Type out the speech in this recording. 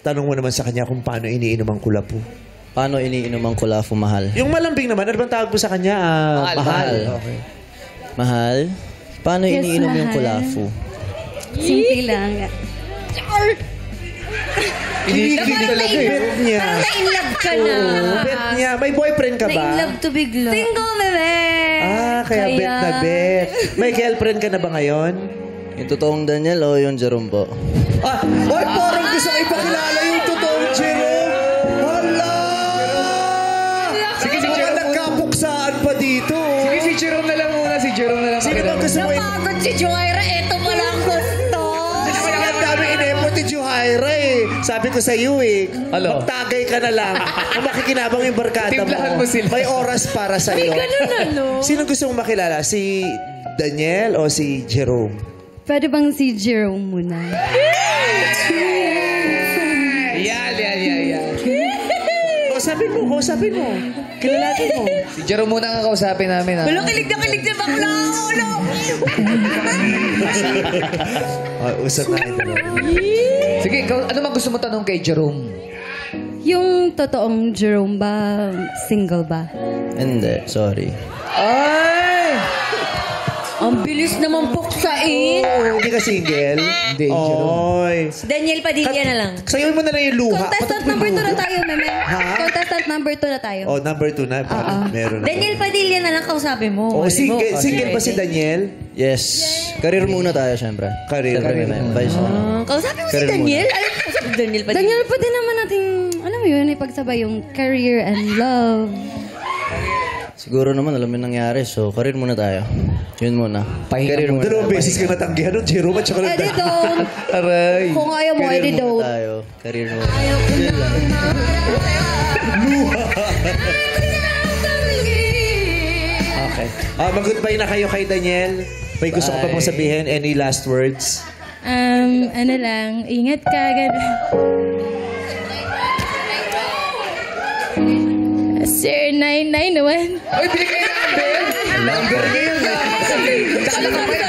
tanong mo naman sa kanya kung paano iniinom ang kulapo. Paano iniinom ang kulapo, mahal? Yung malambing naman, ano bang tawag mo sa kanya? Mahal. Okay. Mahal? Paano Yes, iniinom yung mahal. kulapo? Simple lang. Kinikilig talaga eh. Bet niya. Parang na-in-love ka na. Bet niya. May boyfriend ka ba? Na-in-love to bigla. Single, bebe! Kaya bet na bet. May girlfriend ka na ba ngayon? Yung totoong Daniel o yung Jerome po? Oy, parang gusto ko ipakilala yung totoong Jerome. Hala! Sige, si Mukhang Jerome muna. nagkapuksaan pa dito. Sige, si Jerome na lang muna. Si Jerome na lang. Sino ba gusto mo? Napagod si Joyra. Eto mo lang gusto. Ang dami in-effort ni Juhaira eh. Sabi ko sa iyo eh. Ano? Magtagay ka na lang. Kung makikinabang yung barkada Timplahan mo sila. May oras para sa iyo. Ganun ano. Sino gusto mong makilala? Si Daniel o si Jerome? Pwede bang si Jerome muna? Yan. Kausapin mo. Kilalatin mo. Si Jerome muna ang kakausapin namin. Ha? Wala, kilig na bakla. Ulo. Usap na ito. Sige, ano man gusto mo tanong kay Jerome? Yung totoong Jerome ba, single ba? Hindi, sorry. Ay! Ang bilis naman buksain. Hindi ka single? Hindi, Jerome. Oy. Daniel Padilla na lang. Sayo mo na lang yung luha. Contestant number 2 na tayo, meme. Ha? Contestant number 2 na tayo. Oh, number 2 na. Meron na. Daniel Padilla na lang kausapin mo. Oh, Alam mo, single ba si Daniel? Yes. Career muna tayo, syempre. Career. Siyempre, may advice ako. Kausapin mo si Career Daniel? Alam mo kausapin si Daniel Padilla? Daniel, pwede naman natin, alam mo yun, ipagsabay yung career and love. Siguro naman, alam mo yung nangyari. So, career muna tayo. Yun muna. Career muna. Dalawang beses ka natanggihan ng Jerome at saka Edi don't. Aray. Kung ayaw mo, Career edi muna don't. tayo. Career muna. Okay. Mag-goodbye na kayo kay Daniel. May gusto ka pa bang sabihin? Any last words? Ano lang, ingat ka, gano'n. Sir 991. Uy, bigay na ang bell! Number ngayon. Tsaka nakapit ka.